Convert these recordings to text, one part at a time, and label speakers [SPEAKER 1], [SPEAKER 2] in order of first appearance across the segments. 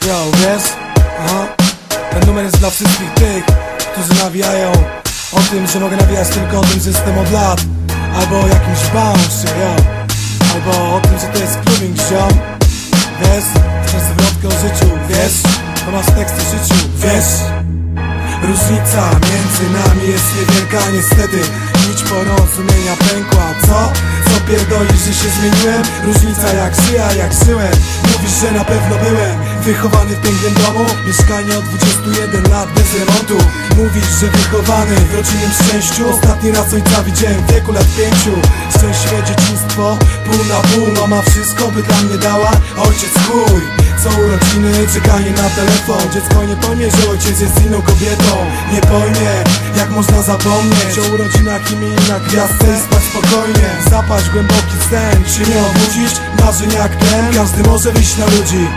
[SPEAKER 1] Yo, wiesz? Aha. Ten numer jest dla wszystkich tych, którzy nawijają o tym, że mogę nawijać tylko o tym, że jestem od lat, albo o jakimś bounce, yo, albo o tym, że to jest clubbing, ziom. Wiesz? Chcesz zwrotkę o życiu, wiesz? To masz teksty o życiu, wiesz? Różnica między nami jest niewielka, niestety nić porozumienia pękła, co? Co pierdolisz, że się zmieniłem? Różnica jak szyja, jak żyłem. Mówisz, że na pewno byłem wychowany w pięknym domu, mieszkanie od 21 lat bez remontu. Mówisz, że wychowany w rodzinnym szczęściu. Ostatni raz ojca widziałem w wieku lat 5. Szczęśliwe dzieciństwo, pół na pół. Mama wszystko by dla mnie dała, ojciec chuj. Co urodziny, czekanie na telefon. Dziecko nie pojmie, że ojciec jest inną kobietą. Nie pojmie, jak można zapomnieć o urodzinach imienia gwiazdce i spać spokojnie. Zapaść głęboki sen, się nie obudzisz. Marzeń jak ten, każdy może wyjść na ludzi.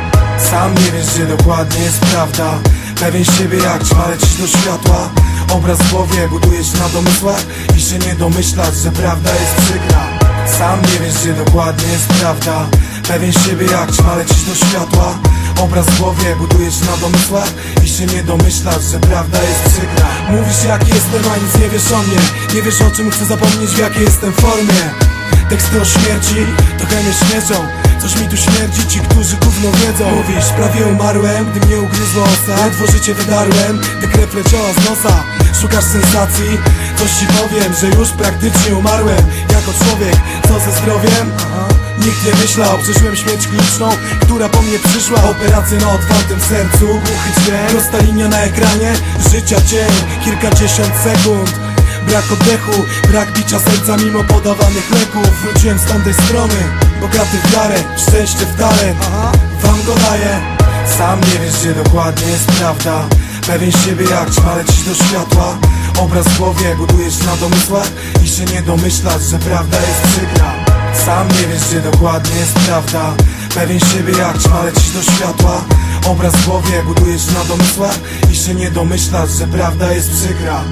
[SPEAKER 1] Sam nie wiesz, że dokładnie jest prawda. Pewien siebie jak ćma, lecisz do światła. Obraz w głowie budujesz na domysłach i się nie domyślasz, że prawda jest przykra. Sam nie wiesz, że dokładnie jest prawda. Pewien siebie jak ćma, lecisz do światła. Obraz w głowie budujesz na domysłach i się nie domyślasz, że prawda jest przykra. Mówisz jaki jestem, a nic nie wiesz o mnie. Nie wiesz o czym chcę zapomnieć, w jakiej jestem formie. Teksty o śmierci trochę mnie śmieszą. Coś mi tu śmierdzi, ci, którzy gówno wiedzą. Mówisz, prawie umarłem, gdy mnie ugryzło osa. Ledwo życie wydarłem, gdy krew leciała z nosa. Szukasz sensacji, coś ci powiem, że już praktycznie umarłem jako człowiek, co ze zdrowiem? Nikt nie myślał, przeżyłem śmierć kliniczną, która po mnie przyszła. Operację na otwartym sercu, głuchy dźwięk, prosta linia na ekranie, życia cień, kilkadziesiąt sekund. Brak oddechu, brak bicia serca mimo podawanych leków. Wróciłem z tamtej strony, bogaty w wiarę, szczęście w talent, wam go daję. Sam nie wiesz, gdzie dokładnie jest prawda. Pewien siebie jak ćma, lecisz do światła. Obraz w głowie budujesz na domysłach i się nie domyślasz, że prawda jest przykra. Sam nie wiesz, gdzie dokładnie jest prawda. Pewien siebie jak ćma, lecisz do światła. Obraz w głowie budujesz na domysłach i się nie domyślasz, że prawda jest przykra.